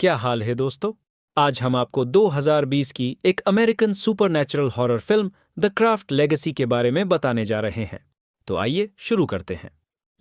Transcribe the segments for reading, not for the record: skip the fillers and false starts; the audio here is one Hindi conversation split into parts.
क्या हाल है दोस्तों। आज हम आपको 2020 की एक American supernatural horror film the craft legacy के बारे में बताने जा रहे हैं। तो आइए शुरू करते हैं।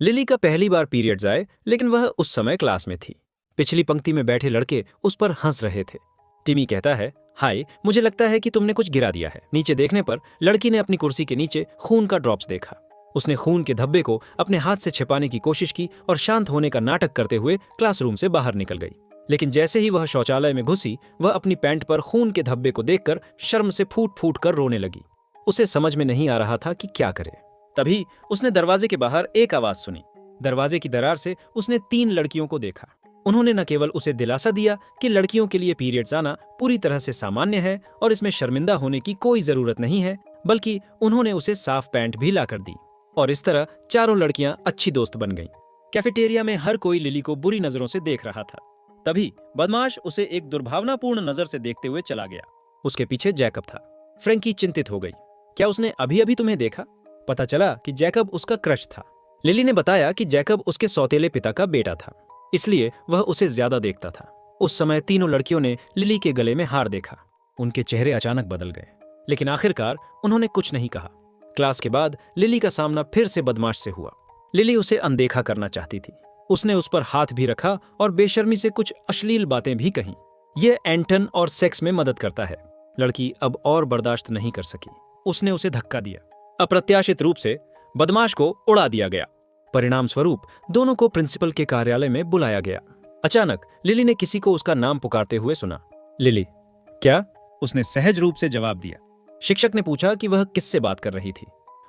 लिली का पहली बार पीरियड्स आए, लेकिन वह उस समय क्लास में थी। पिछली पंक्ति में बैठे लड़के उस पर हंस रहे थे। टिमी कहता है, हाय, मुझे लगता है कि तुमने कुछ गिरा दिया है। नीचे देखने पर लड़की ने अपनी कुर्सी के नीचे खून का ड्रॉप्स देखा। उसने खून के धब्बे को अपने हाथ से छिपाने की कोशिश की और शांत होने का नाटक करते हुए क्लासरूम से बाहर निकल गई। लेकिन जैसे ही वह शौचालय में घुसी, वह अपनी पैंट पर खून के धब्बे को देखकर शर्म से फूट फूट कर रोने लगी। उसे समझ में नहीं आ रहा था कि क्या करे। तभी उसने दरवाजे के बाहर एक आवाज सुनी। दरवाजे की दरार से उसने 3 लड़कियों को देखा। उन्होंने न केवल उसे दिलासा दिया कि लड़कियों के लिए पीरियड्स आना पूरी तरह से सामान्य है और इसमें शर्मिंदा होने की कोई जरूरत नहीं है, बल्कि उन्होंने उसे साफ पैंट भी लाकर दी। और इस तरह चारों लड़कियां अच्छी दोस्त बन गईं। कैफेटेरिया में हर कोई लिली को बुरी नजरों से देख रहा था। तभी बदमाश उसे एक दुर्भावनापूर्ण नजर से देखते हुए चला गया। उसके पीछे जैकब था। फ्रैंकी चिंतित हो गई। क्या उसने अभी अभी तुम्हें देखा? पता चला कि जैकब उसका क्रश था। लिली ने बताया कि जैकब उसके सौतेले पिता का बेटा था, इसलिए वह उसे ज्यादा देखता था। उस समय तीनों लड़कियों ने लिली के गले में हार देखा। उनके चेहरे अचानक बदल गए, लेकिन आखिरकार उन्होंने कुछ नहीं कहा। क्लास के बाद लिली का सामना फिर से बदमाश से हुआ। लिली उसे अनदेखा करना चाहती थी। उसने उस पर हाथ भी रखा और बेशर्मी से कुछ अश्लील बातें भी कहीं। यह एंटन और सेक्स में मदद करता है। लड़की अब और बर्दाश्त नहीं कर सकी। उसने उसे धक्का दिया। अप्रत्याशित रूप से बदमाश को उड़ा दिया गया। परिणाम स्वरूप दोनों को प्रिंसिपल के कार्यालय में बुलाया गया। अचानक लिली ने किसी को उसका नाम पुकारते हुए सुना। लिली। क्या? उसने सहज रूप से जवाब दिया। शिक्षक ने पूछा कि वह किससे बात कर रही थी।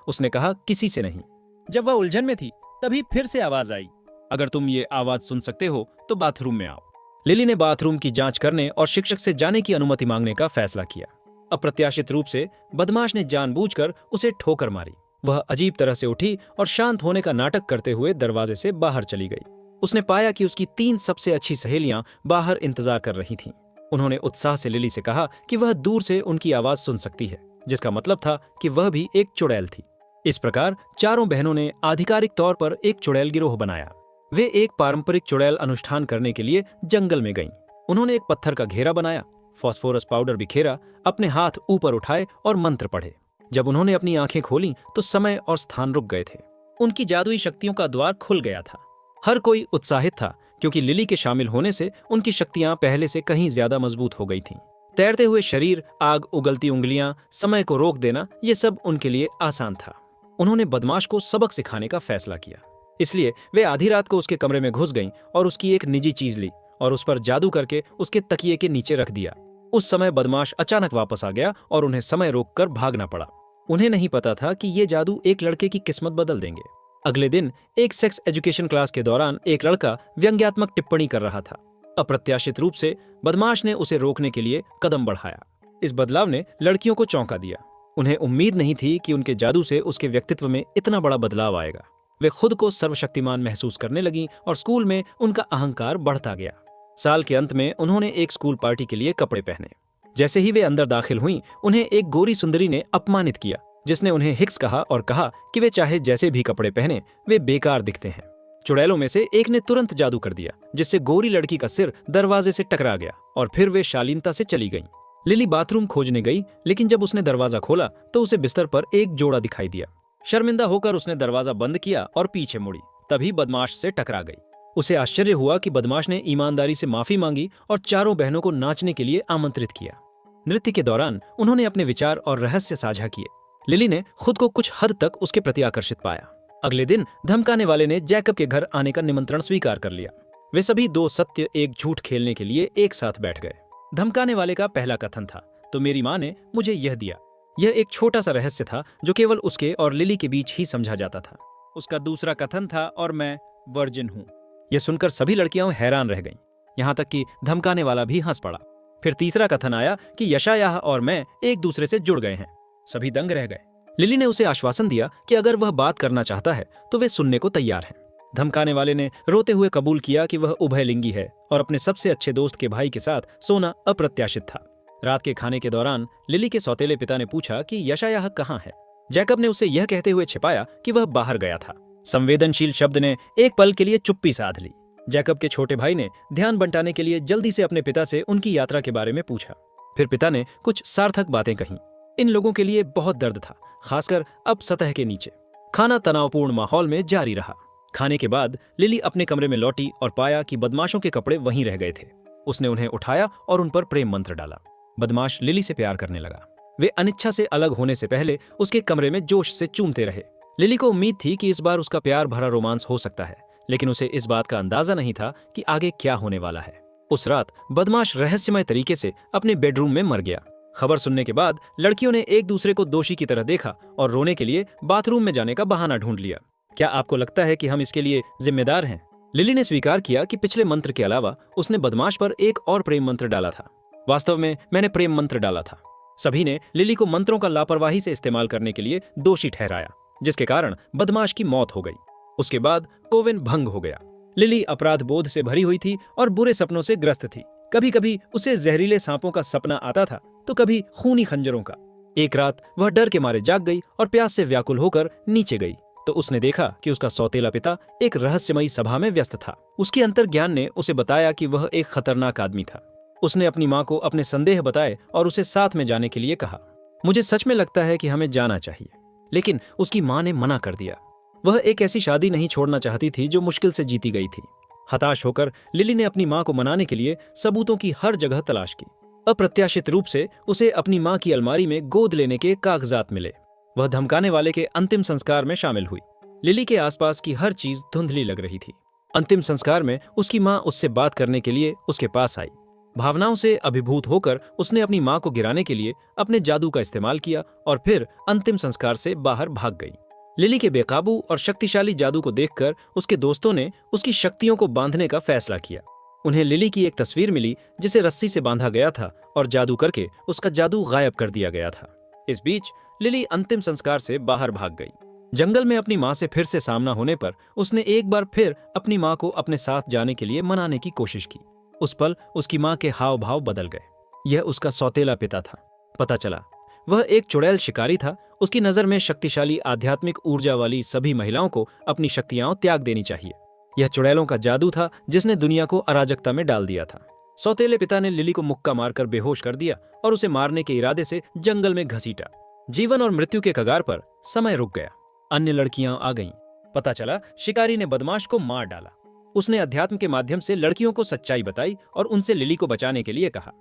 उसने कहा, किसी से नहीं। जब वह उलझन में थी, तभी फिर से आवाज आई, अगर तुम ये आवाज सुन सकते हो तो बाथरूम में आओ। लिली ने बाथरूम की जांच करने और शिक्षक से जाने की अनुमति मांगने का फैसला किया। अप्रत्याशित रूप से बदमाश ने जानबूझकर उसे ठोकर मारी। वह अजीब तरह से उठी और शांत होने का नाटक करते हुए दरवाजे से बाहर चली गई। उसने पाया कि उसकी 3 सबसे अच्छी सहेलियां बाहर इंतजार कर रही थीं। उन्होंने उत्साह से लिली से कहा कि वह दूर से उनकी आवाज सुन सकती है, जिसका मतलब था कि वह भी एक चुड़ैल थी। इस प्रकार चारों बहनों ने आधिकारिक तौर पर एक चुड़ैल गिरोह बनाया। वे एक पारंपरिक चुड़ैल अनुष्ठान करने के लिए जंगल में गईं। उन्होंने एक पत्थर का घेरा बनाया, फास्फोरस पाउडर बिखेरा, अपने हाथ ऊपर उठाए और मंत्र पढ़े। जब उन्होंने अपनी आंखें खोलीं तो समय और स्थान रुक गए थे। उनकी जादुई शक्तियों का द्वार खुल गया था। हर कोई उत्साहित था, क्योंकि लिली के शामिल होने से उनकी शक्तियां पहले से कहीं ज्यादा मजबूत हो गई थीं। तैरते हुए शरीर, आग उगलती उंगलियां, समय को रोक देना, ये सब उनके लिए आसान था। उन्होंने बदमाश को सबक सिखाने का फैसला किया। इसलिए वे आधी रात को उसके कमरे में घुस गईं और उसकी एक निजी चीज ली और उस पर जादू करके उसके तकिए के नीचे रख दिया। उस समय बदमाश अचानक वापस आ गया और उन्हें समय रोककर भागना पड़ा। उन्हें नहीं पता था कि ये जादू एक लड़के की किस्मत बदल देंगे। अगले दिन एक सेक्स एजुकेशन क्लास के दौरान एक लड़का व्यंग्यात्मक टिप्पणी कर रहा था। अप्रत्याशित रूप से बदमाश ने उसे रोकने के लिए कदम बढ़ाया। इस बदलाव ने लड़कियों को चौंका दिया। उन्हें उम्मीद नहीं थी कि उनके जादू से उसके व्यक्तित्व में इतना बड़ा बदलाव आएगा। वे खुद को सर्वशक्तिमान महसूस करने लगीं और स्कूल में उनका अहंकार बढ़ता गया। साल के अंत में उन्होंने एक स्कूल पार्टी के लिए कपड़े पहने। जैसे ही वे अंदर दाखिल हुईं, उन्हें एक गोरी सुंदरी ने अपमानित किया, जिसने उन्हें हिक्स कहा और कहा कि वे चाहे जैसे भी कपड़े पहने, वे बेकार दिखते हैं। चुड़ैलों में से एक ने तुरंत जादू कर दिया, जिससे गोरी लड़की का सिर दरवाजे से टकरा गया और फिर वे शालीनता से चली गईं। लिली बाथरूम खोजने गई, लेकिन जब उसने दरवाजा खोला तो उसे बिस्तर पर एक जोड़ा दिखाई दिया। शर्मिंदा होकर उसने दरवाजा बंद किया और पीछे मुड़ी। तभी बदमाश से टकरा गई। उसे आश्चर्य हुआ कि बदमाश ने ईमानदारी से माफी मांगी और चारों बहनों को नाचने के लिए आमंत्रित किया। नृत्य के दौरान उन्होंने अपने विचार और रहस्य साझा किए। लिली ने खुद को कुछ हद तक उसके प्रति आकर्षित पाया। अगले दिन धमकाने वाले ने जैकब के घर आने का निमंत्रण स्वीकार कर लिया। वे सभी 2 सत्य एक झूठ खेलने के लिए एक साथ बैठ गए। धमकाने वाले का पहला कथन था, तो मेरी माँ ने मुझे यह दिया। यह एक छोटा सा रहस्य था जो केवल उसके और लिली के बीच ही समझा जाता था। उसका दूसरा कथन था, और मैं वर्जिन हूँ। यह सुनकर सभी लड़कियां हैरान रह गईं, यहाँ तक कि धमकाने वाला भी हंस पड़ा। फिर तीसरा कथन आया कि यशायाह और मैं एक दूसरे से जुड़ गए हैं। सभी दंग रह गए। लिली ने उसे आश्वासन दिया कि अगर वह बात करना चाहता है तो वे सुनने को तैयार हैं। धमकाने वाले ने रोते हुए कबूल किया कि वह उभयलिंगी है और अपने सबसे अच्छे दोस्त के भाई के साथ सोना अप्रत्याशित था। रात के खाने के दौरान लिली के सौतेले पिता ने पूछा कि यशायाह कहाँ है। जैकब ने उसे यह कहते हुए छिपाया कि वह बाहर गया था। संवेदनशील शब्द ने एक पल के लिए चुप्पी साध ली। जैकब के छोटे भाई ने ध्यान बंटाने के लिए जल्दी से अपने पिता से उनकी यात्रा के बारे में पूछा। फिर पिता ने कुछ सार्थक बातें कहीं। इन लोगों के लिए बहुत दर्द था, खासकर अब सतह के नीचे। खाना तनावपूर्ण माहौल में जारी रहा। खाने के बाद लिली अपने कमरे में लौटी और पाया कि बदमाशों के कपड़े वहीं रह गए थे। उसने उन्हें उठाया और उन पर प्रेम मंत्र डाला। बदमाश लिली से प्यार करने लगा। वे अनिच्छा से अलग होने से पहले उसके कमरे में जोश से चूमते रहे। लिली को उम्मीद थी कि इस बार उसका प्यार भरा रोमांस हो सकता है, लेकिन उसे इस बात का अंदाजा नहीं था कि आगे क्या होने वाला है। उस रात बदमाश रहस्यमय तरीके से अपने बेडरूम में मर गया। खबर सुनने के बाद लड़कियों ने एक दूसरे को दोषी की तरह देखा और रोने के लिए बाथरूम में जाने का बहाना ढूंढ लिया। क्या आपको लगता है कि हम इसके लिए जिम्मेदार हैं? लिली ने स्वीकार किया कि पिछले मंत्र के अलावा उसने बदमाश पर एक और प्रेम मंत्र डाला था। वास्तव में मैंने प्रेम मंत्र डाला था। सभी ने लिली को मंत्रों का लापरवाही से इस्तेमाल करने के लिए दोषी ठहराया, जिसके कारण बदमाश की मौत हो गई। उसके बाद कोविन भंग हो गया। लिली अपराध बोध से भरी हुई थी और बुरे सपनों से ग्रस्त थी। कभी कभी उसे जहरीले सांपों का सपना आता था तो कभी खूनी खंजरों का। एक रात वह डर के मारे जाग गई और प्यास से व्याकुल होकर नीचे गई तो उसने देखा कि उसका सौतेला पिता एक रहस्यमयी सभा में व्यस्त था। उसके अंतर्ज्ञान ने उसे बताया कि वह एक खतरनाक आदमी था। उसने अपनी माँ को अपने संदेह बताए और उसे साथ में जाने के लिए कहा। मुझे सच में लगता है कि हमें जाना चाहिए, लेकिन उसकी माँ ने मना कर दिया। वह एक ऐसी शादी नहीं छोड़ना चाहती थी जो मुश्किल से जीती गई थी। हताश होकर लिली ने अपनी माँ को मनाने के लिए सबूतों की हर जगह तलाश की। अप्रत्याशित रूप से उसे अपनी माँ की अलमारी में गोद लेने के कागजात मिले। वह धमकाने वाले के अंतिम संस्कार में शामिल हुई। लिली के आसपास की हर चीज धुंधली लग रही थी। अंतिम संस्कार में उसकी माँ उससे बात करने के लिए उसके पास आई। भावनाओं से अभिभूत होकर उसने अपनी माँ को गिराने के लिए अपने जादू का इस्तेमाल किया और फिर अंतिम संस्कार से बाहर भाग गई। लिली के बेकाबू और शक्तिशाली जादू को देखकर उसके दोस्तों ने उसकी शक्तियों को बांधने का फैसला किया। उन्हें लिली की एक तस्वीर मिली जिसे रस्सी से बांधा गया था और जादू करके उसका जादू गायब कर दिया गया था। इस बीच लिली अंतिम संस्कार से बाहर भाग गई। जंगल में अपनी माँ से फिर से सामना होने पर उसने एक बार फिर अपनी माँ को अपने साथ जाने के लिए मनाने की कोशिश की। उस पल उसकी माँ के हाव भाव बदल गए। यह उसका सौतेला पिता था। पता चला वह एक चुड़ैल शिकारी था। उसकी नजर में शक्तिशाली आध्यात्मिक ऊर्जा वाली सभी महिलाओं को अपनी शक्तियां त्याग देनी चाहिए। यह चुड़ैलों का जादू था जिसने दुनिया को अराजकता में डाल दिया था। सौतेले पिता ने लिली को मुक्का मारकर बेहोश कर दिया और उसे मारने के इरादे से जंगल में घसीटा। जीवन और मृत्यु के कगार पर समय रुक गया। अन्य लड़कियां आ गईं। पता चला शिकारी ने बदमाश को मार डाला। उसने अध्यात्म के माध्यम से लड़कियों को सच्चाई बताई और उनसे लिली को बचाने के लिए कहा।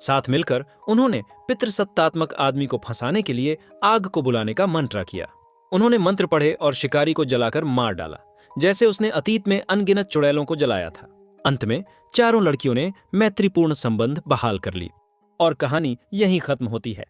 साथ मिलकर उन्होंने पितृसत्तात्मक आदमी को फंसाने के लिए आग को बुलाने का मंत्र किया। उन्होंने मंत्र पढ़े और शिकारी को जलाकर मार डाला, जैसे उसने अतीत में अनगिनत चुड़ैलों को जलाया था। अंत में चारों लड़कियों ने मैत्रीपूर्ण संबंध बहाल कर लिए और कहानी यहीं खत्म होती है।